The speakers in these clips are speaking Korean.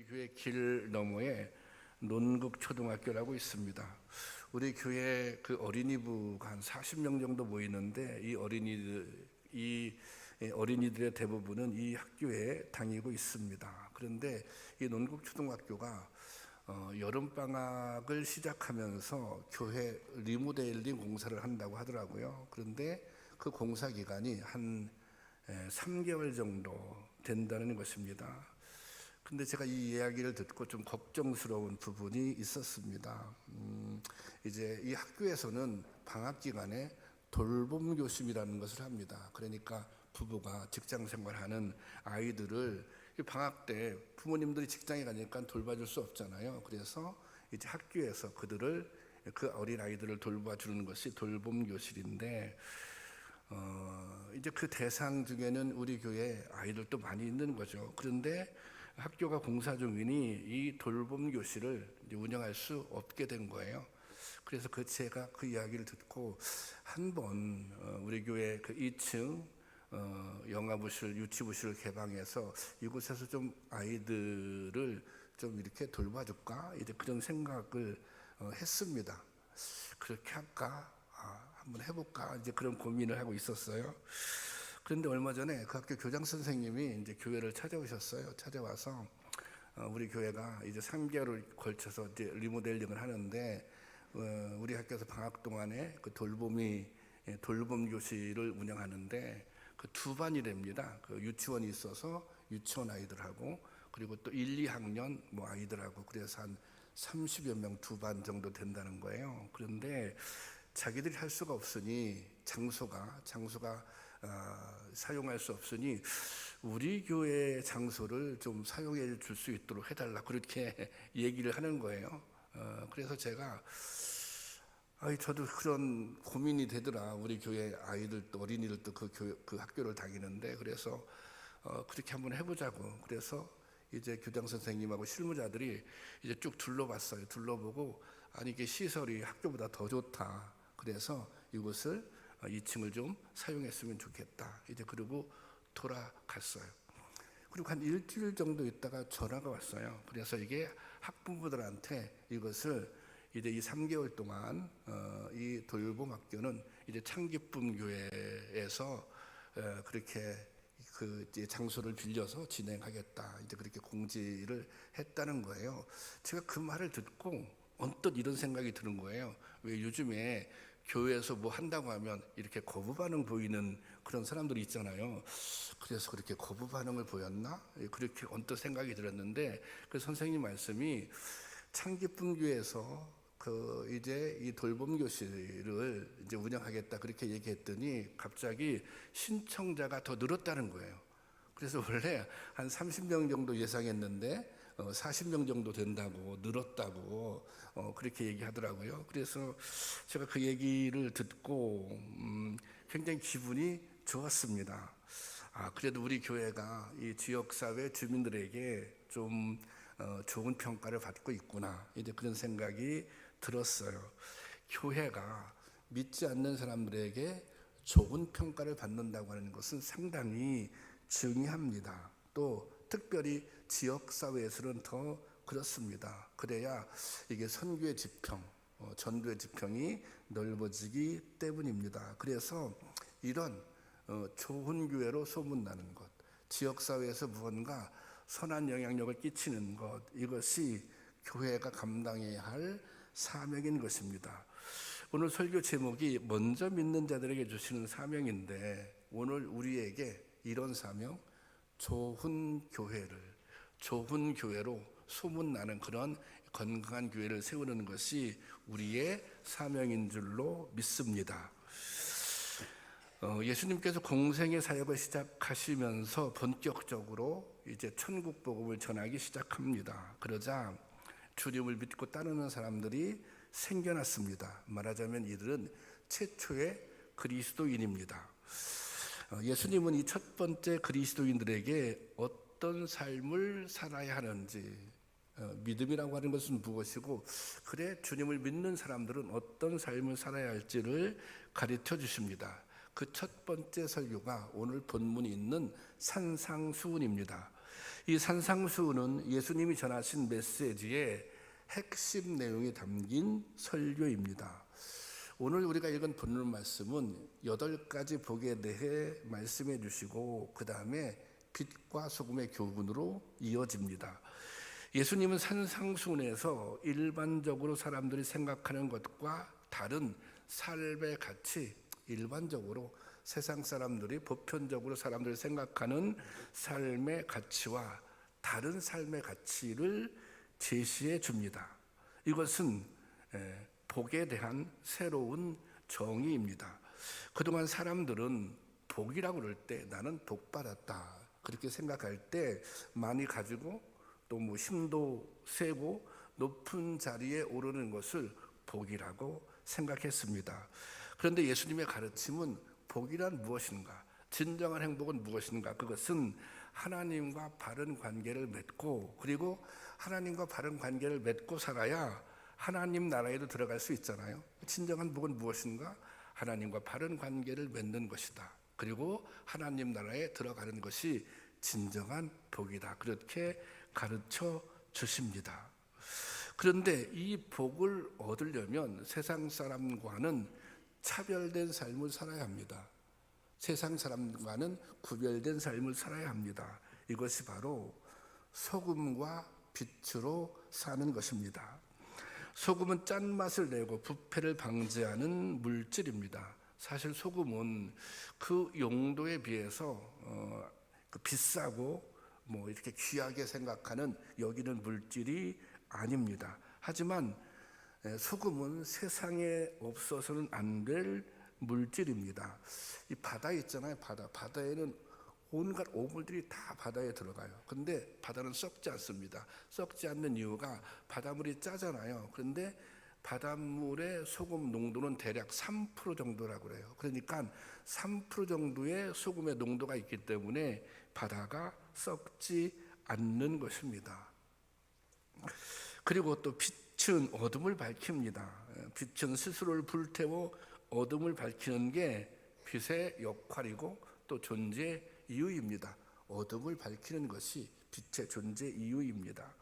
교회 길 너머에 논국초등학교라고 있습니다. 우리 교회 그 어린이부가 한 40명 정도 모이는데 이 어린이들의 대부분은 이 학교에 다니고 있습니다. 그런데 이 논국초등학교가 여름방학을 시작하면서 교회 리모델링 공사를 한다고 하더라고요. 그런데 그 공사 기간이 한 3개월 정도 된다는 것입니다. 근데 제가 이 이야기를 듣고 좀 걱정스러운 부분이 있었습니다. 이제 이 학교에서는 방학 기간에 돌봄 교심이라는 것을 합니다. 그러니까 부부가 직장 생활하는 아이들을 방학 때 부모님들이 직장에 가니까 돌봐줄 수 없잖아요. 그래서 이제 학교에서 그 어린 아이들을 돌봐주는 것이 돌봄 교실인데, 이제 그 대상 중에는 우리 교회 아이들도 많이 있는 거죠. 그런데 학교가 공사 중이니 이 돌봄 교실을 이제 운영할 수 없게 된 거예요. 그래서 제가 그 이야기를 듣고 한번 우리 교회 그 2층 영아부실, 유치부실을 개방해서 이곳에서 좀 아이들을 좀 이렇게 돌봐줄까, 이제 그런 생각을 했습니다. 그렇게 할까? 한번 해볼까? 이제 그런 고민을 하고 있었어요. 그런데 얼마 전에 그 학교 교장 선생님이 이제 교회를 찾아오셨어요. 찾아와서 우리 교회가 이제 3개월을 걸쳐서 이제 리모델링을 하는데, 우리 학교에서 방학 동안에 그 돌봄 교실을 운영하는데 그 두 반이랍니다. 그 유치원이 있어서 유치원 아이들하고, 그리고 또 1, 2학년 뭐 아이들하고, 그래서 한 30여 명 두 반 정도 된다는 거예요. 그런데 자기들이 할 수가 없으니 장소가 사용할 수 없으니 우리 교회 장소를 좀 사용해 줄 수 있도록 해달라, 그렇게 얘기를 하는 거예요. 그래서 제가 저도 그런 고민이 되더라. 우리 교회 아이들도 어린이들도 그 학교를 다니는데, 그래서 그렇게 한번 해보자고. 그래서 이제 교장 선생님하고 실무자들이 이제 쭉 둘러봤어요. 둘러보고 이게 시설이 학교보다 더 좋다. 그래서 이곳을 2층을 좀 사용했으면 좋겠다. 이제 그러고 돌아갔어요. 그리고 한 일주일 정도 있다가 전화가 왔어요. 그래서 이게 학부모들한테 이것을 이제 이 3개월 동안 이 돌봄 학교는 이제 창기쁨 교회에서 그렇게 그 장소를 빌려서 진행하겠다, 이제 그렇게 공지를 했다는 거예요. 제가 그 말을 듣고 언뜻 이런 생각이 드는 거예요. 왜 요즘에 교회에서 뭐 한다고 하면 이렇게 거부 반응 보이는 그런 사람들이 있잖아요. 그래서 그렇게 거부 반응을 보였나? 그렇게 언뜻 생각이 들었는데, 그 선생님 말씀이 창기쁨 교회에서 이제 이 돌봄 교실을 이제 운영하겠다, 그렇게 얘기했더니 갑자기 신청자가 더 늘었다는 거예요. 그래서 원래 한 30명 정도 예상했는데 40명 정도 된다고, 늘었다고 그렇게 얘기하더라고요. 그래서 제가 그 얘기를 듣고 굉장히 기분이 좋았습니다. 그래도 우리 교회가 이 지역사회 주민들에게 좀 좋은 평가를 받고 있구나, 이제 그런 생각이 들었어요. 교회가 믿지 않는 사람들에게 좋은 평가를 받는다고 하는 것은 상당히 중요합니다. 또 특별히 지역사회에서는 더 그렇습니다. 그래야 이게 선교의 지평, 전도의 지평이 넓어지기 때문입니다. 그래서 이런 좋은 교회로 소문나는 것, 지역사회에서 무언가 선한 영향력을 끼치는 것, 이것이 교회가 감당해야 할 사명인 것입니다. 오늘 설교 제목이 먼저 믿는 자들에게 주시는 사명인데, 오늘 우리에게 이런 사명, 좋은 교회로 소문나는 그런 건강한 교회를 세우는 것이 우리의 사명인 줄로 믿습니다. 예수님께서 공생의 사역을 시작하시면서 본격적으로 이제 천국 복음을 전하기 시작합니다. 그러자 주님을 믿고 따르는 사람들이 생겨났습니다. 말하자면 이들은 최초의 그리스도인입니다. 예수님은 이 첫 번째 그리스도인들에게 어떤 삶을 살아야 하는지, 믿음이라고 하는 것은 무엇이고, 그래 주님을 믿는 사람들은 어떤 삶을 살아야 할지를 가르쳐 주십니다. 그 첫 번째 설교가 오늘 본문이 있는 산상수훈입니다. 이 산상수훈은 예수님이 전하신 메시지의 핵심 내용이 담긴 설교입니다. 오늘 우리가 읽은 본문 말씀은 8가지 복에 대해 말씀해 주시고 그 다음에 빛과 소금의 교훈으로 이어집니다. 예수님은 산상수훈에서 일반적으로 사람들이 생각하는 것과 다른 삶의 가치, 일반적으로 세상 사람들이 보편적으로 사람들이 생각하는 삶의 가치와 다른 삶의 가치를 제시해 줍니다. 이것은 복에 대한 새로운 정의입니다. 그동안 사람들은 복이라고 그럴 때 나는 복 받았다 그렇게 생각할 때 많이 가지고 또 뭐 힘도 세고 높은 자리에 오르는 것을 복이라고 생각했습니다. 그런데 예수님의 가르침은 복이란 무엇인가? 진정한 행복은 무엇인가? 그것은 하나님과 바른 관계를 맺고 그리고 하나님과 바른 관계를 맺고 살아야 하나님 나라에도 들어갈 수 있잖아요. 진정한 복은 무엇인가? 하나님과 바른 관계를 맺는 것이다. 그리고 하나님 나라에 들어가는 것이 진정한 복이다. 그렇게 가르쳐 주십니다. 그런데 이 복을 얻으려면 세상 사람과는 차별된 삶을 살아야 합니다. 세상 사람과는 구별된 삶을 살아야 합니다. 이것이 바로 소금과 빛으로 사는 것입니다. 소금은 짠맛을 내고 부패를 방지하는 물질입니다. 사실 소금은 그 용도에 비해서 비싸고 뭐 이렇게 귀하게 생각하는 여기는 물질이 아닙니다. 하지만 소금은 세상에 없어서는 안 될 물질입니다. 이 바다 있잖아요. 바다에는 온갖 오물들이 다 바다에 들어가요. 근데 바다는 썩지 않습니다. 썩지 않는 이유가 바닷물이 짜잖아요. 그런데 바닷물의 소금 농도는 대략 3% 정도라고 그래요. 그러니까 3% 정도의 소금의 농도가 있기 때문에 바다가 썩지 않는 것입니다. 그리고 또 빛은 어둠을 밝힙니다. 빛은 스스로를 불태워 어둠을 밝히는 게 빛의 역할이고 또 존재 이유입니다. 어둠을 밝히는 것이 빛의 존재 이유입니다.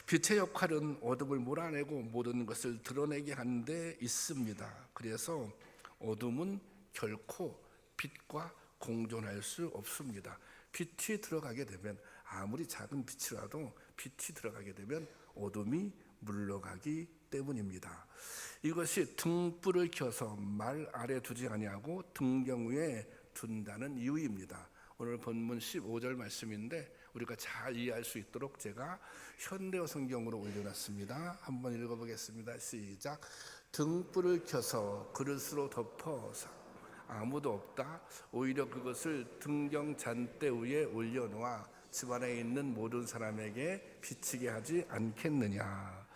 빛의 역할은 어둠을 몰아내고 모든 것을 드러내게 하는 데 있습니다. 그래서 어둠은 결코 빛과 공존할 수 없습니다. 빛이 들어가게 되면 아무리 작은 빛이라도 빛이 들어가게 되면 어둠이 물러가기 때문입니다. 이것이 등불을 켜서 말 아래 두지 아니하고 등경 위에 둔다는 이유입니다. 오늘 본문 15절 말씀인데 우리가 잘 이해할 수 있도록 제가 현대어 성경으로 올려놨습니다. 한번 읽어보겠습니다. 시작. 등불을 켜서 그릇으로 덮어 아무도 없다. 오히려 그것을 등경 잔대 위에 올려놓아 집안에 있는 모든 사람에게 비치게 하지 않겠느냐.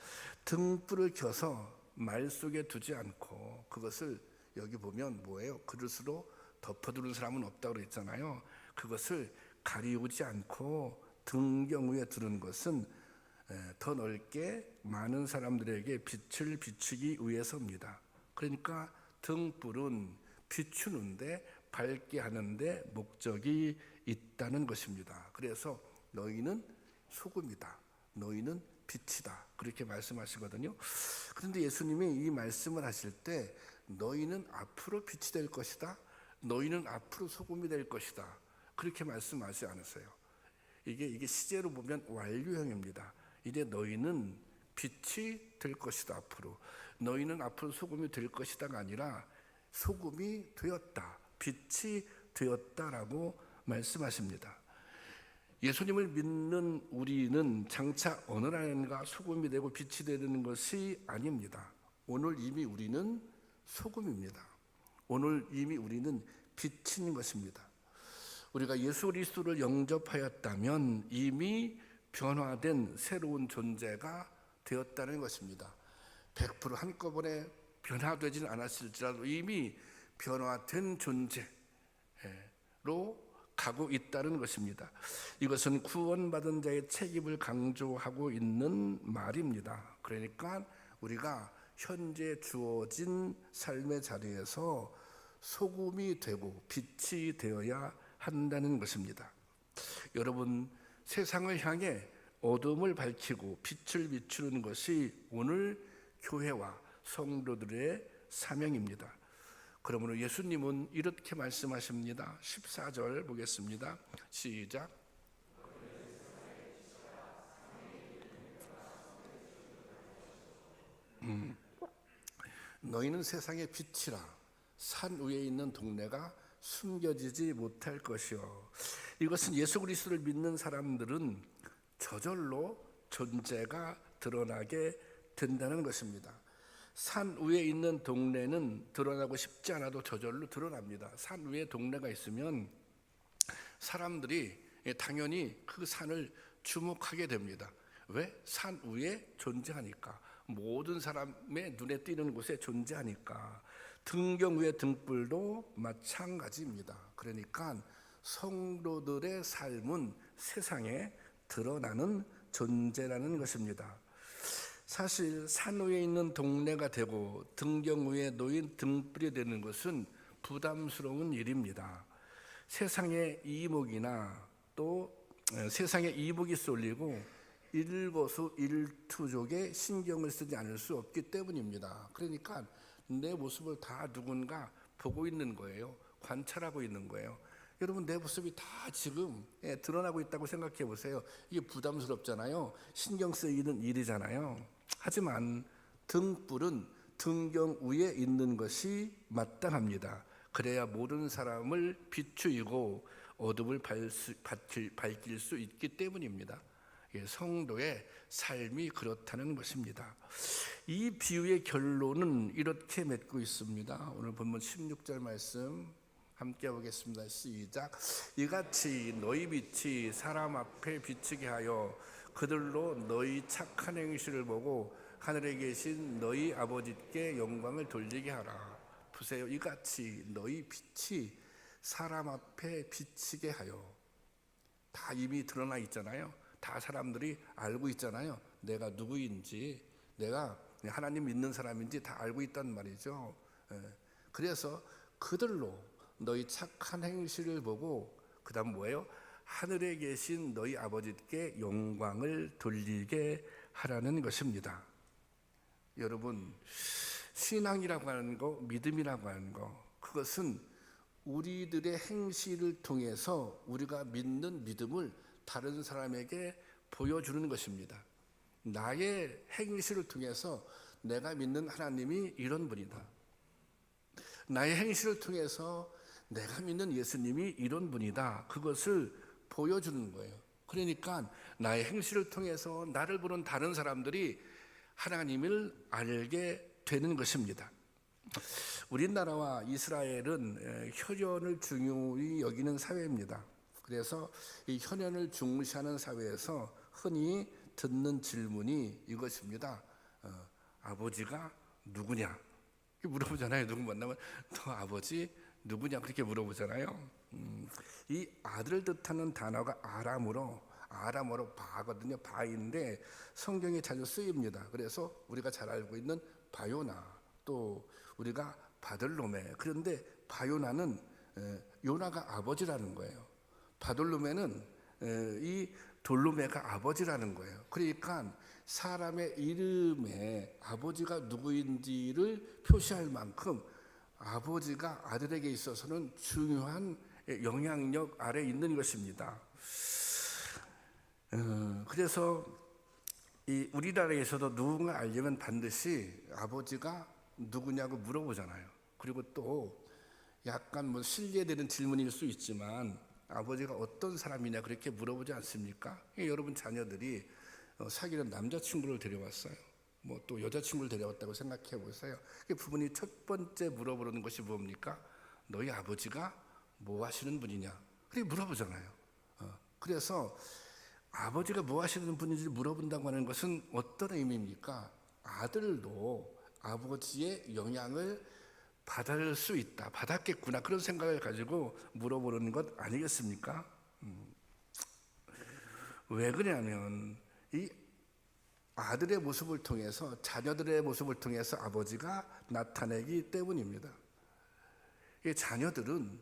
등불을 켜서 말 속에 두지 않고 그것을 여기 보면 뭐예요? 그릇으로 덮어두는 사람은 없다고 그랬잖아요. 그것을 가리우지 않고 등경 위에 두는 것은 더 넓게 많은 사람들에게 빛을 비추기 위해서입니다. 그러니까 등불은 비추는데 밝게 하는데 목적이 있다는 것입니다. 그래서 너희는 소금이다. 너희는 빛이다. 그렇게 말씀하시거든요. 그런데 예수님이 이 말씀을 하실 때 너희는 앞으로 빛이 될 것이다. 너희는 앞으로 소금이 될 것이다. 그렇게 말씀하지 않으세요. 이게 시제로 보면 완료형입니다. 이제 너희는 빛이 될 것이다. 앞으로 너희는 앞으로 소금이 될 것이다가 아니라 소금이 되었다. 빛이 되었다라고 말씀하십니다. 예수님을 믿는 우리는 장차 어느 날인가 소금이 되고 빛이 되는 것이 아닙니다. 오늘 이미 우리는 소금입니다. 오늘 이미 우리는 빛인 것입니다. 우리가 예수 그리스도를 영접하였다면 이미 변화된 새로운 존재가 되었다는 것입니다. 100% 한꺼번에 변화되지는 않았을지라도 이미 변화된 존재로 가고 있다는 것입니다. 이것은 구원받은 자의 책임을 강조하고 있는 말입니다. 그러니까 우리가 현재 주어진 삶의 자리에서 소금이 되고 빛이 되어야 한다는 것입니다. 여러분, 세상을 향해 어둠을 밝히고 빛을 비추는 것이 오늘 교회와 성도들의 사명입니다. 그러므로 예수님은 이렇게 말씀하십니다. 14절 보겠습니다. 시작. 너희는 세상의 빛이라. 산 위에 있는 동네가 숨겨지지 못할 것이요. 이것은 예수 그리스도를 믿는 사람들은 저절로 존재가 드러나게 된다는 것입니다. 산 위에 있는 동네는 드러나고 싶지 않아도 저절로 드러납니다. 산 위에 동네가 있으면 사람들이 당연히 그 산을 주목하게 됩니다. 왜? 산 위에 존재하니까. 모든 사람의 눈에 띄는 곳에 존재하니까. 등경 위의 등불도 마찬가지입니다. 그러니까 성도들의 삶은 세상에 드러나는 존재라는 것입니다. 사실 산 위에 있는 동네가 되고 등경 위에 놓인 등불이 되는 것은 부담스러운 일입니다. 세상의 이목이나 또 세상의 이목이 쏠리고 일거수일투족에 신경을 쓰지 않을 수 없기 때문입니다. 그러니까 내 모습을 다 누군가 보고 있는 거예요. 관찰하고 있는 거예요. 여러분, 내 모습이 다 지금 드러나고 있다고 생각해 보세요. 이게 부담스럽잖아요. 신경 쓰이는 일이잖아요. 하지만 등불은 등경 위에 있는 것이 마땅합니다. 그래야 모든 사람을 비추이고 어둠을 밝힐 수 있기 때문입니다. 성도의 삶이 그렇다는 것입니다. 이 비유의 결론은 이렇게 맺고 있습니다. 오늘 본문 16절 말씀 함께 보겠습니다. 시작. 이같이 너희 빛이 사람 앞에 비치게 하여 그들로 너희 착한 행실을 보고 하늘에 계신 너희 아버지께 영광을 돌리게 하라. 보세요. 이같이 너희 빛이 사람 앞에 비치게 하여. 다 이미 드러나 있잖아요. 다 사람들이 알고 있잖아요. 내가 누구인지, 내가 하나님 믿는 사람인지 다 알고 있단 말이죠. 그래서 그들로 너희 착한 행실을 보고 그 다음 뭐예요? 하늘에 계신 너희 아버지께 영광을 돌리게 하라는 것입니다. 여러분, 신앙이라고 하는 거, 믿음이라고 하는 거, 그것은 우리들의 행실을 통해서 우리가 믿는 믿음을 다른 사람에게 보여주는 것입니다. 나의 행실을 통해서 내가 믿는 하나님이 이런 분이다. 나의 행실을 통해서 내가 믿는 예수님이 이런 분이다. 그것을 보여주는 거예요. 그러니까 나의 행실을 통해서 나를 보는 다른 사람들이 하나님을 알게 되는 것입니다. 우리나라와 이스라엘은 혈연을 중요히 여기는 사회입니다. 그래서 이 혈연을 중시하는 사회에서 흔히 듣는 질문이 이것입니다. 아버지가 누구냐? 물어보잖아요. 누구 만나면 너 아버지 누구냐? 그렇게 물어보잖아요. 이 아들을 뜻하는 단어가 아람어로 바거든요. 바인데 성경에 자주 쓰입니다. 그래서 우리가 잘 알고 있는 바요나, 또 우리가 바들로메. 그런데 바요나는 요나가 아버지라는 거예요. 바돌로메는 이 돌로메가 아버지라는 거예요. 그러니까 사람의 이름에 아버지가 누구인지를 표시할 만큼 아버지가 아들에게 있어서는 중요한 영향력 아래 있는 것입니다. 그래서 이 우리나라에서도 누군가 알려면 반드시 아버지가 누구냐고 물어보잖아요. 그리고 또 약간 뭐 실례되는 질문일 수 있지만 아버지가 어떤 사람이냐 그렇게 물어보지 않습니까? 여러분 자녀들이 사귀는 남자친구를 데려왔어요. 뭐 또 여자친구를 데려왔다고 생각해 보세요. 부모님이 첫 번째 물어보는 것이 뭡니까? 너희 아버지가 뭐 하시는 분이냐? 그렇게 물어보잖아요. 그래서 아버지가 뭐 하시는 분인지 물어본다고 하는 것은 어떤 의미입니까? 아들도 아버지의 영향을 받을 수 있다, 받았겠구나, 그런 생각을 가지고 물어보는 것 아니겠습니까? 왜 그러냐면 이 아들의 모습을 통해서, 자녀들의 모습을 통해서 아버지가 나타내기 때문입니다. 이 자녀들은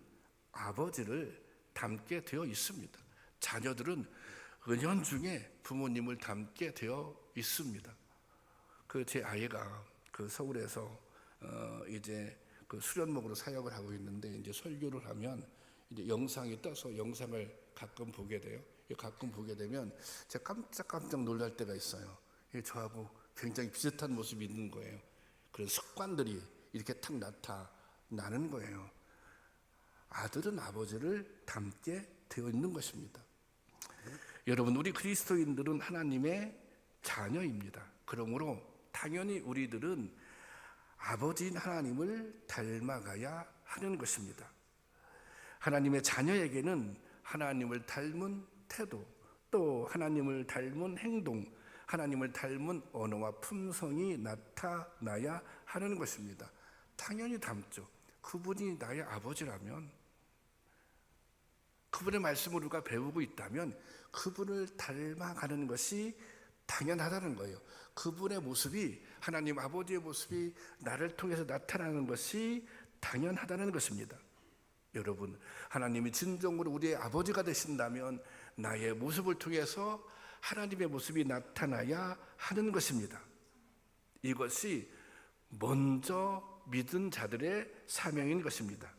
아버지를 닮게 되어 있습니다. 자녀들은 은연중에 부모님을 닮게 되어 있습니다. 그 제 아이가 그 서울에서 이제 그 수련목으로 사역을 하고 있는데, 이제 설교를 하면 이제 영상이 떠서 영상을 가끔 보게 돼요. 가끔 보게 되면 제가 깜짝깜짝 놀랄 때가 있어요. 저하고 굉장히 비슷한 모습이 있는 거예요. 그런 습관들이 이렇게 탁 나타나는 거예요. 아들은 아버지를 닮게 되어 있는 것입니다. 여러분, 우리 그리스도인들은 하나님의 자녀입니다. 그러므로 당연히 우리들은 아버지인 하나님을 닮아가야 하는 것입니다. 하나님의 자녀에게는 하나님을 닮은 태도, 또 하나님을 닮은 행동, 하나님을 닮은 언어와 품성이 나타나야 하는 것입니다. 당연히 닮죠. 그분이 나의 아버지라면, 그분의 말씀을 우리가 배우고 있다면 그분을 닮아가는 것이 당연하다는 거예요. 그분의 모습이, 하나님 아버지의 모습이 나를 통해서 나타나는 것이 당연하다는 것입니다. 여러분, 하나님이 진정으로 우리의 아버지가 되신다면 나의 모습을 통해서 하나님의 모습이 나타나야 하는 것입니다. 이것이 먼저 믿은 자들의 사명인 것입니다.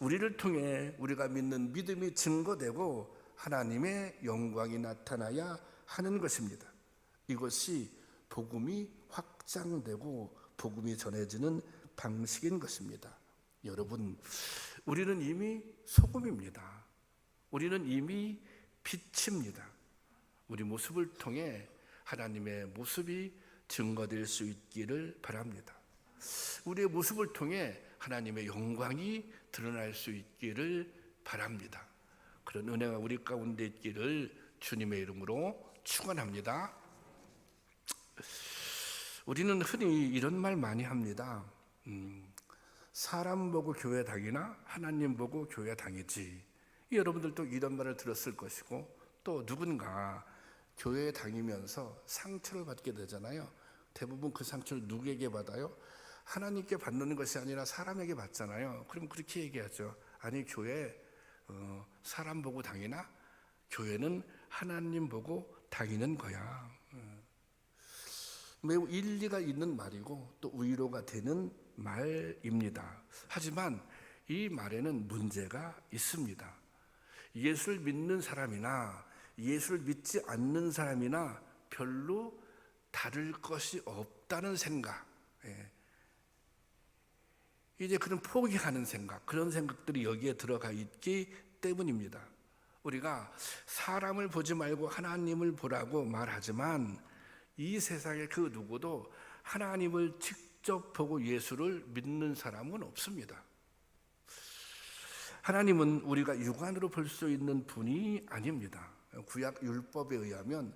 우리를 통해 우리가 믿는 믿음이 증거되고 하나님의 영광이 나타나야 하는 것입니다. 이것이 복음이 확장되고 복음이 전해지는 방식인 것입니다. 여러분, 우리는 이미 소금입니다. 우리는 이미 빛입니다. 우리 모습을 통해 하나님의 모습이 증거될 수 있기를 바랍니다. 우리의 모습을 통해 하나님의 영광이 드러날 수 있기를 바랍니다. 그런 은혜가 우리 가운데 있기를 주님의 이름으로 축원합니다. 우리는 흔히 이런 말 많이 합니다. 사람 보고 교회 다니나 하나님 보고 교회 다니지. 여러분들도 이런 말을 들었을 것이고, 또 누군가 교회에 다니면서 상처를 받게 되잖아요. 대부분 그 상처를 누구에게 받아요? 하나님께 받는 것이 아니라 사람에게 받잖아요. 그럼 그렇게 얘기하죠. 아니, 교회 사람 보고 다니나? 교회는 하나님 보고 다니는 거야. 매우 일리가 있는 말이고 또 위로가 되는 말입니다. 하지만 이 말에는 문제가 있습니다. 예수를 믿는 사람이나 예수를 믿지 않는 사람이나 별로 다를 것이 없다는 생각, 이제 그런 포기하는 생각, 그런 생각들이 여기에 들어가 있기 때문입니다. 우리가 사람을 보지 말고 하나님을 보라고 말하지만 이 세상에 그 누구도 하나님을 직접 보고 예수를 믿는 사람은 없습니다. 하나님은 우리가 육안으로 볼 수 있는 분이 아닙니다. 구약 율법에 의하면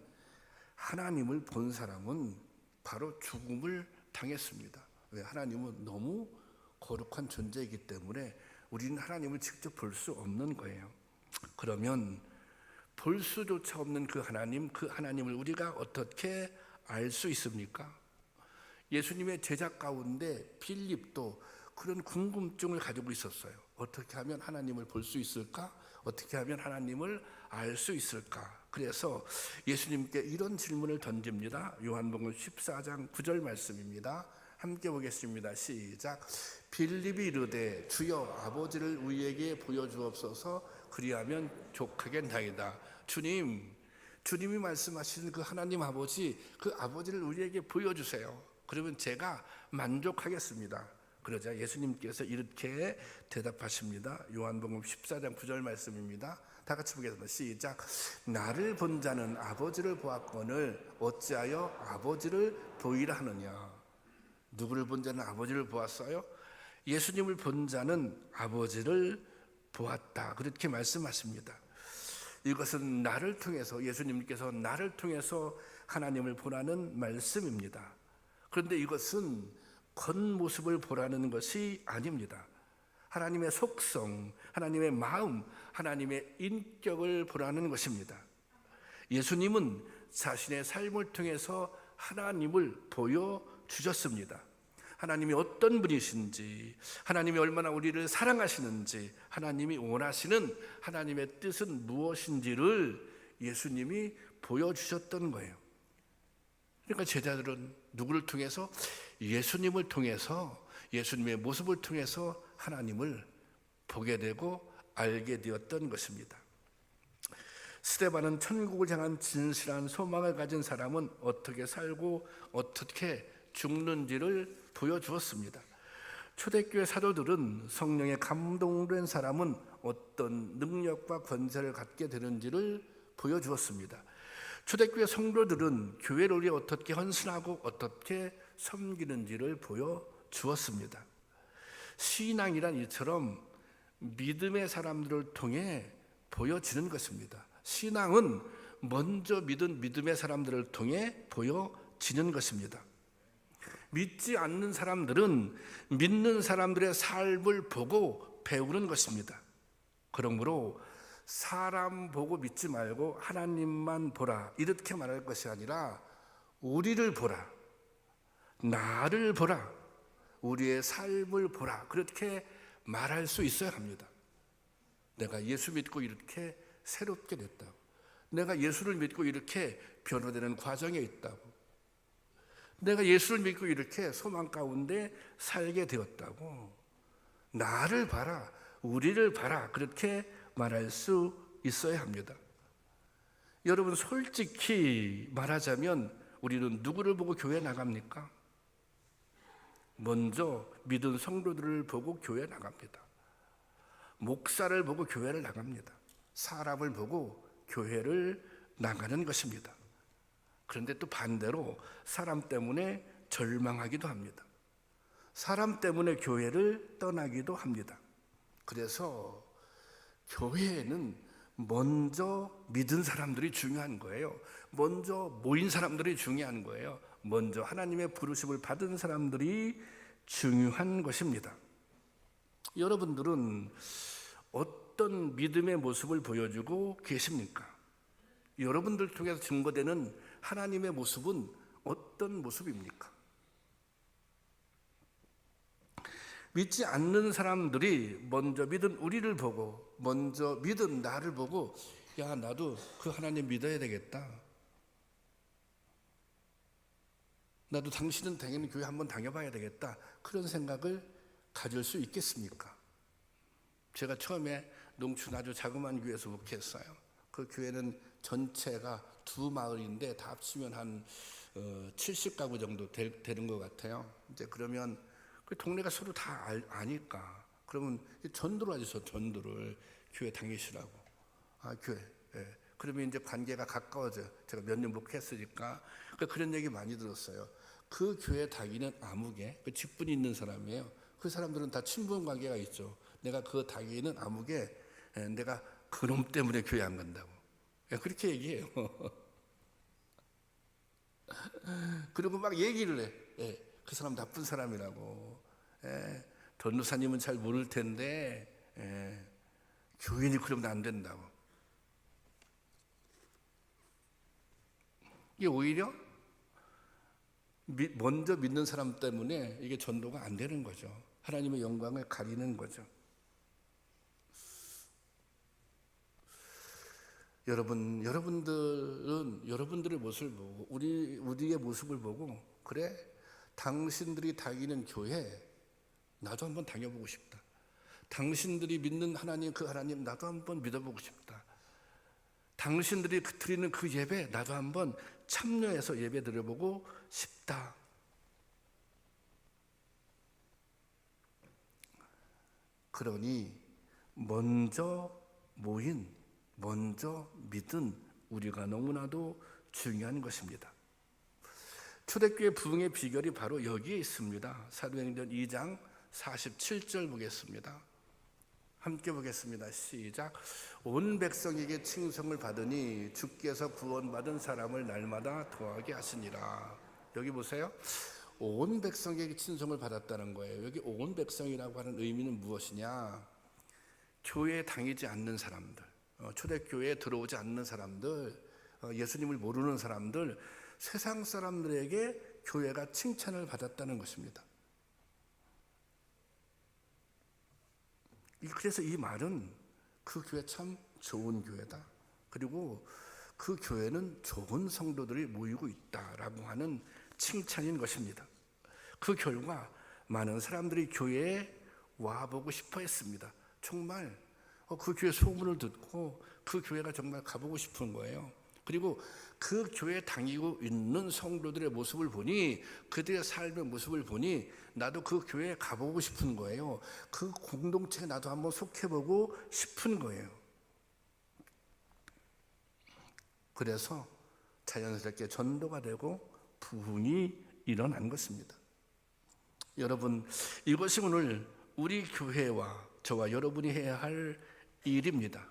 하나님을 본 사람은 바로 죽음을 당했습니다. 왜? 하나님은 너무 거룩한 존재이기 때문에 우리는 하나님을 직접 볼 수 없는 거예요. 그러면 볼 수조차 없는 그 하나님을 우리가 어떻게 알 수 있습니까? 예수님의 제자 가운데 빌립도 그런 궁금증을 가지고 있었어요. 어떻게 하면 하나님을 볼 수 있을까? 어떻게 하면 하나님을 알 수 있을까? 그래서 예수님께 이런 질문을 던집니다. 요한복음 14장 9절 말씀입니다. 함께 보겠습니다. 시작. 빌립이 이르되 주여 아버지를 우리에게 보여주옵소서. 그리하면 족하겠나이다. 주님이 말씀하시는 그 하나님 아버지, 그 아버지를 우리에게 보여주세요. 그러면 제가 만족하겠습니다. 그러자 예수님께서 이렇게 대답하십니다. 요한복음 14장 9절 말씀입니다. 다 같이 보겠습니다. 시작. 나를 본 자는 아버지를 보았거늘 어찌하여 아버지를 보이라 하느냐. 누구를 본 자는 아버지를 보았어요? 예수님을 본 자는 아버지를 보았다. 그렇게 말씀하십니다. 이것은 나를 통해서, 예수님께서 나를 통해서 하나님을 보라는 말씀입니다. 그런데 이것은 겉모습을 보라는 것이 아닙니다. 하나님의 속성, 하나님의 마음, 하나님의 인격을 보라는 것입니다. 예수님은 자신의 삶을 통해서 하나님을 보여주셨습니다. 하나님이 어떤 분이신지, 하나님이 얼마나 우리를 사랑하시는지, 하나님이 원하시는 하나님의 뜻은 무엇인지를 예수님이 보여주셨던 거예요. 그러니까 제자들은 누구를 통해서? 예수님을 통해서, 예수님의 모습을 통해서 하나님을 보게 되고 알게 되었던 것입니다. 스데반은 천국을 향한 진실한 소망을 가진 사람은 어떻게 살고 어떻게 죽는지를 보여주었습니다. 초대교회 사도들은 성령에 감동된 사람은 어떤 능력과 권세를 갖게 되는지를 보여주었습니다. 초대교회 성도들은 교회를 위해 어떻게 헌신하고 어떻게 섬기는지를 보여주었습니다. 신앙이란 이처럼 믿음의 사람들을 통해 보여지는 것입니다. 신앙은 먼저 믿은 믿음의 사람들을 통해 보여지는 것입니다. 믿지 않는 사람들은 믿는 사람들의 삶을 보고 배우는 것입니다. 그러므로 사람 보고 믿지 말고 하나님만 보라, 이렇게 말할 것이 아니라 우리를 보라, 나를 보라, 우리의 삶을 보라, 그렇게 말할 수 있어야 합니다. 내가 예수 믿고 이렇게 새롭게 됐다고, 내가 예수를 믿고 이렇게 변화되는 과정에 있다고, 내가 예수를 믿고 이렇게 소망 가운데 살게 되었다고, 나를 봐라, 우리를 봐라, 그렇게 말할 수 있어야 합니다. 여러분, 솔직히 말하자면 우리는 누구를 보고 교회 나갑니까? 먼저 믿은 성도들을 보고 교회 나갑니다. 목사를 보고 교회를 나갑니다. 사람을 보고 교회를 나가는 것입니다. 그런데 또 반대로 사람 때문에 절망하기도 합니다. 사람 때문에 교회를 떠나기도 합니다. 그래서 교회에는 먼저 믿은 사람들이 중요한 거예요. 먼저 모인 사람들이 중요한 거예요. 먼저 하나님의 부르심을 받은 사람들이 중요한 것입니다. 여러분들은 어떤 믿음의 모습을 보여주고 계십니까? 여러분들 통해서 증거되는 하나님의 모습은 어떤 모습입니까? 믿지 않는 사람들이 먼저 믿은 우리를 보고, 먼저 믿은 나를 보고, 야, 나도 그 하나님 믿어야 되겠다, 나도 당신은 당연히 교회 한번 다녀봐야 되겠다, 그런 생각을 가질 수 있겠습니까? 제가 처음에 농촌 아주 자그마한 교회에서 목회했어요. 그 교회는 전체가 두 마을인데 다 합치면 한 70가구 정도 되는 것 같아요. 이제 그러면 그 동네가 서로 다 아니까, 그러면 전도를 하죠. 전도를 교회 다니시라고. 아, 교회. 예. 그러면 이제 관계가 가까워져. 제가 몇 년 목회했으니까 그런 얘기 많이 들었어요. 그 교회 다니는 아무개, 그 직분이 있는 사람이에요. 그 사람들은 다 친분 관계가 있죠. 내가 그 다니는 아무개, 내가 그놈 때문에 교회 안 간다고, 그렇게 얘기해요. 그리고 막 얘기를 해. 그 사람 나쁜 사람이라고. 전도사님은 잘 모를 텐데 교인이 그러면 안 된다고. 이게 오히려 먼저 믿는 사람 때문에 이게 전도가 안 되는 거죠. 하나님의 영광을 가리는 거죠. 여러분들은 여러분들의 모습을 보고, 우리의 모습을 보고, 그래, 당신들이 다니는 교회 나도 한번 다녀보고 싶다, 당신들이 믿는 하나님, 그 하나님 나도 한번 믿어보고 싶다, 당신들이 드리는 그 예배 나도 한번 참여해서 예배 드려보고 싶다. 그러니 먼저 모인, 먼저 믿은 우리가 너무나도 중요한 것입니다. 초대교회 부흥의 비결이 바로 여기에 있습니다. 사도행전 2장 47절 보겠습니다. 함께 보겠습니다. 시작. 온 백성에게 칭송을 받으니 주께서 구원받은 사람을 날마다 더하게 하시니라. 여기 보세요. 온 백성에게 칭송을 받았다는 거예요. 여기 온 백성이라고 하는 의미는 무엇이냐? 교회에 다니지 않는 사람들, 초대교회에 들어오지 않는 사람들, 예수님을 모르는 사람들, 세상 사람들에게 교회가 칭찬을 받았다는 것입니다. 그래서 이 말은 그 교회 참 좋은 교회다, 그리고 그 교회는 좋은 성도들이 모이고 있다라고 하는 칭찬인 것입니다. 그 결과 많은 사람들이 교회에 와보고 싶어 했습니다. 정말 그 교회 소문을 듣고 그 교회가 정말 가보고 싶은 거예요. 그리고 그 교회에 다니고 있는 성도들의 모습을 보니, 그들의 삶의 모습을 보니 나도 그 교회에 가보고 싶은 거예요. 그 공동체에 나도 한번 속해보고 싶은 거예요. 그래서 자연스럽게 전도가 되고 부흥이 일어난 것입니다. 여러분, 이것이 오늘 우리 교회와 저와 여러분이 해야 할 일입니다.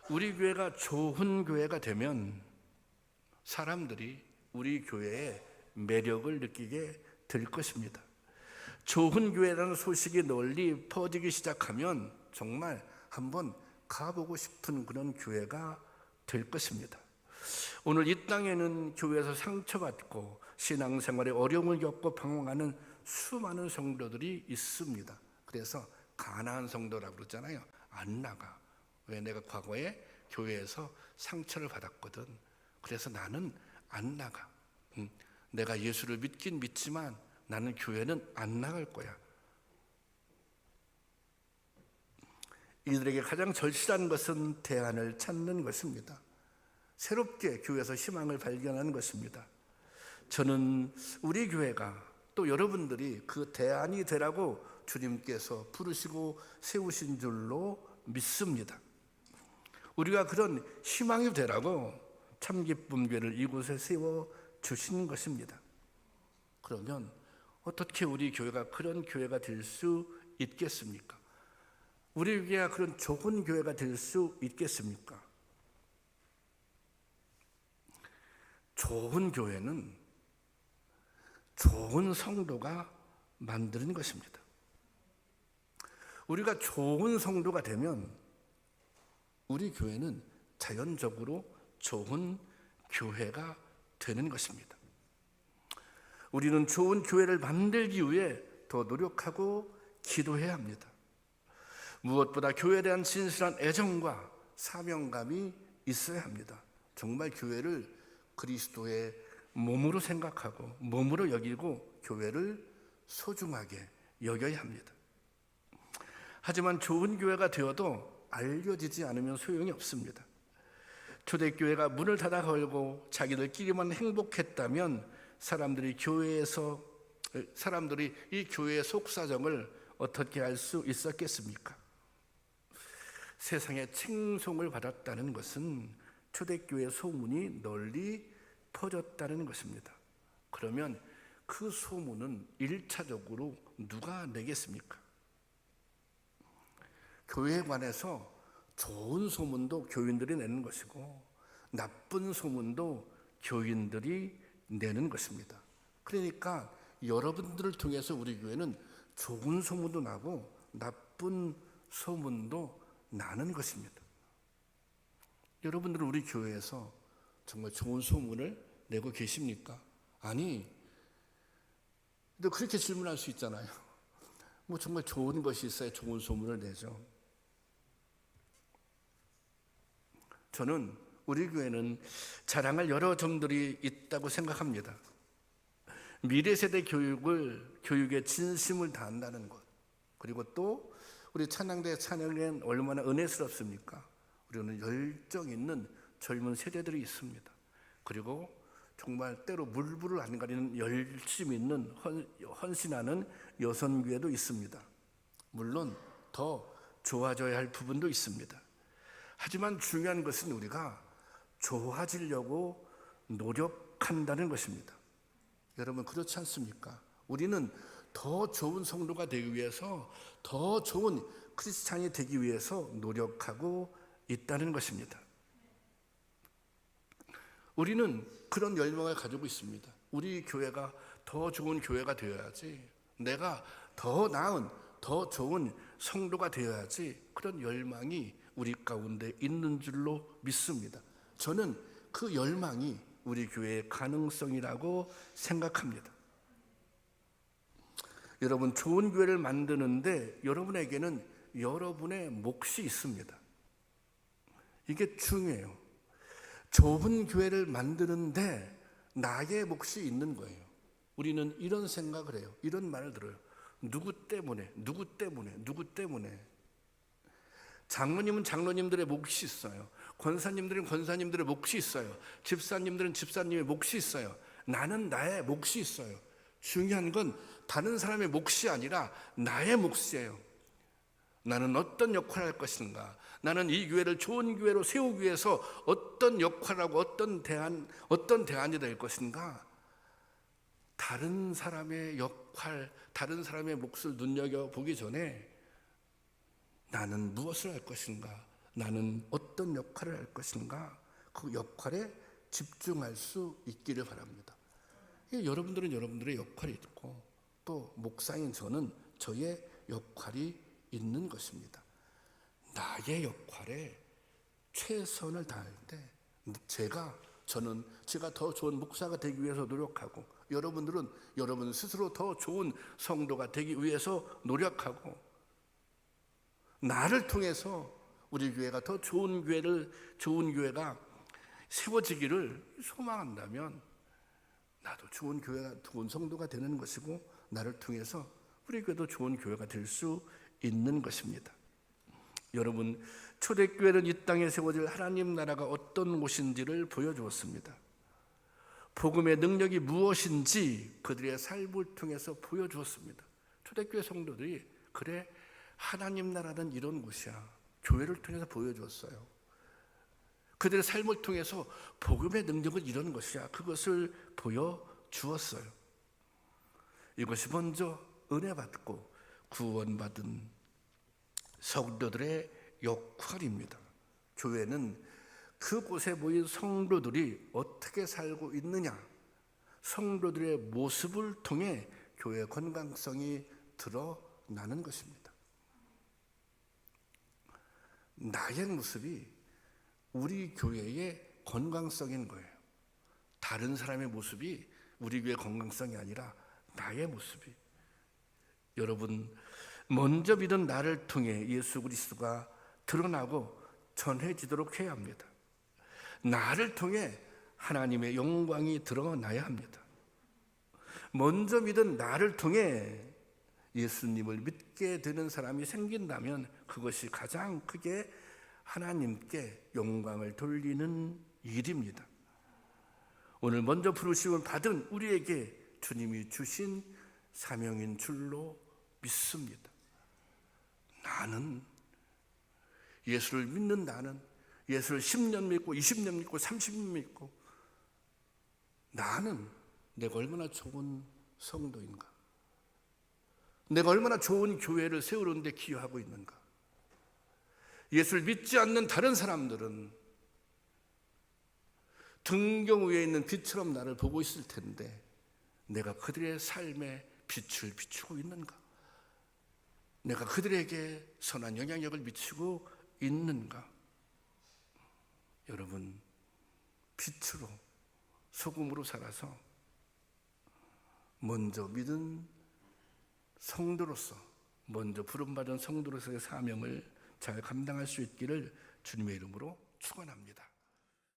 우리 교회가 좋은 교회가 되면 사람들이 우리 교회의 매력을 느끼게 될 것입니다. 좋은 교회라는 소식이 널리 퍼지기 시작하면 정말 한번 가보고 싶은 그런 교회가 될 것입니다. 오늘 이 땅에는 교회에서 상처받고 신앙생활에 어려움을 겪고 방황하는 수많은 성도들이 있습니다. 그래서 가난한 성도라고 그러잖아요. 안 나가. 왜? 내가 과거에 교회에서 상처를 받았거든. 그래서 나는 안 나가. 내가 예수를 믿긴 믿지만 나는 교회는 안 나갈 거야. 이들에게 가장 절실한 것은 대안을 찾는 것입니다. 새롭게 교회에서 희망을 발견하는 것입니다. 저는 우리 교회가 또 여러분들이 그 대안이 되라고 주님께서 부르시고 세우신 줄로 믿습니다. 우리가 그런 희망이 되라고 참기쁨교회를 이곳에 세워 주신 것입니다. 그러면 어떻게 우리 교회가 그런 교회가 될 수 있겠습니까? 우리 교회가 그런 좋은 교회가 될 수 있겠습니까? 좋은 교회는 좋은 성도가 만드는 것입니다. 우리가 좋은 성도가 되면 우리 교회는 자연적으로 좋은 교회가 되는 것입니다. 우리는 좋은 교회를 만들기 위해 더 노력하고 기도해야 합니다. 무엇보다 교회에 대한 진실한 애정과 사명감이 있어야 합니다. 정말 교회를 그리스도의 몸으로 생각하고 몸으로 여기고 교회를 소중하게 여겨야 합니다. 하지만 좋은 교회가 되어도 알려지지 않으면 소용이 없습니다. 초대교회가 문을 닫아 걸고 자기들끼리만 행복했다면 사람들이 이 교회의 속사정을 어떻게 알 수 있었겠습니까? 세상에 칭송을 받았다는 것은 초대교회 소문이 널리 퍼졌다는 것입니다. 그러면 그 소문은 1차적으로 누가 내겠습니까? 교회에 관해서 좋은 소문도 교인들이 내는 것이고 나쁜 소문도 교인들이 내는 것입니다. 그러니까 여러분들을 통해서 우리 교회는 좋은 소문도 나고 나쁜 소문도 나는 것입니다. 여러분들은 우리 교회에서 정말 좋은 소문을 내고 계십니까? 아니, 또 그렇게 질문할 수 있잖아요. 뭐 정말 좋은 것이 있어야 좋은 소문을 내죠. 저는 우리 교회는 자랑할 여러 점들이 있다고 생각합니다. 미래 세대 교육에 진심을 다한다는 것, 그리고 또 우리 찬양대 찬양은 얼마나 은혜스럽습니까? 우리는 열정 있는 젊은 세대들이 있습니다. 그리고 정말 때로 물불을 안 가리는 열심 있는 헌신하는 여성교회도 있습니다. 물론 더 좋아져야 할 부분도 있습니다. 하지만 중요한 것은 우리가 좋아지려고 노력한다는 것입니다. 여러분 그렇지 않습니까? 우리는 더 좋은 성도가 되기 위해서, 더 좋은 크리스찬이 되기 위해서 노력하고 있다는 것입니다. 우리는 그런 열망을 가지고 있습니다. 우리 교회가 더 좋은 교회가 되어야지, 내가 더 나은, 더 좋은 성도가 되어야지, 그런 열망이 우리 가운데 있는 줄로 믿습니다. 저는 그 열망이 우리 교회의 가능성이라고 생각합니다. 여러분, 좋은 교회를 만드는데 여러분에게는 여러분의 몫이 있습니다. 이게 중요해요. 좋은 교회를 만드는데 나의 몫이 있는 거예요. 우리는 이런 생각을 해요. 이런 말을 들어요. 누구 때문에, 누구 때문에, 누구 때문에. 장로님은 장로님들의 몫이 있어요. 권사님들은 권사님들의 몫이 있어요. 집사님들은 집사님의 몫이 있어요. 나는 나의 몫이 있어요. 중요한 건 다른 사람의 몫이 아니라 나의 몫이에요. 나는 어떤 역할을 할 것인가? 나는 이 교회를 좋은 교회로 세우기 위해서 어떤 역할하고 어떤 대안이 될 것인가? 다른 사람의 역할, 다른 사람의 몫을 눈여겨보기 전에 나는 무엇을 할 것인가? 나는 어떤 역할을 할 것인가? 그 역할에 집중할 수 있기를 바랍니다. 여러분들은 여러분들의 역할이 있고 또 목사인 저는 저의 역할이 있는 것입니다. 나의 역할에 최선을 다할 때 제가 더 좋은 목사가 되기 위해서 노력하고, 여러분들은 여러분 스스로 더 좋은 성도가 되기 위해서 노력하고, 나를 통해서 우리 교회가 더 좋은 교회가 세워지기를 소망한다면 나도 좋은 성도가 되는 것이고, 나를 통해서 우리 교회도 좋은 교회가 될 수 있는 것입니다. 여러분, 초대교회는 이 땅에 세워질 하나님 나라가 어떤 곳인지를 보여주었습니다. 복음의 능력이 무엇인지 그들의 삶을 통해서 보여주었습니다. 초대교회 성도들이 그래, 하나님 나라는 이런 곳이야, 교회를 통해서 보여주었어요. 그들의 삶을 통해서 복음의 능력은 이런 것이야, 그것을 보여주었어요. 이것이 먼저 은혜 받고 구원받은 성도들의 역할입니다. 교회는 그곳에 모인 성도들이 어떻게 살고 있느냐, 성도들의 모습을 통해 교회의 건강성이 드러나는 것입니다. 나의 모습이 우리 교회의 건강성인 거예요. 다른 사람의 모습이 우리 교회의 건강성이 아니라 나의 모습이. 여러분, 먼저 믿은 나를 통해 예수 그리스도가 드러나고 전해지도록 해야 합니다. 나를 통해 하나님의 영광이 드러나야 합니다. 먼저 믿은 나를 통해 예수님을 믿게 되는 사람이 생긴다면 그것이 가장 크게 하나님께 영광을 돌리는 일입니다. 오늘 먼저 부르심을 받은 우리에게 주님이 주신 사명인 줄로 믿습니다. 나는 예수를 믿는 나는, 예수를 10년 믿고 20년 믿고 30년 믿고, 나는 내가 얼마나 좋은 성도인가, 내가 얼마나 좋은 교회를 세우는 데 기여하고 있는가. 예수를 믿지 않는 다른 사람들은 등경 위에 있는 빛처럼 나를 보고 있을 텐데 내가 그들의 삶에 빛을 비추고 있는가? 내가 그들에게 선한 영향력을 미치고 있는가? 여러분, 빛으로, 소금으로 살아서 먼저 믿은 성도로서, 먼저 부름받은 성도로서의 사명을 잘 감당할 수 있기를 주님의 이름으로 축원합니다.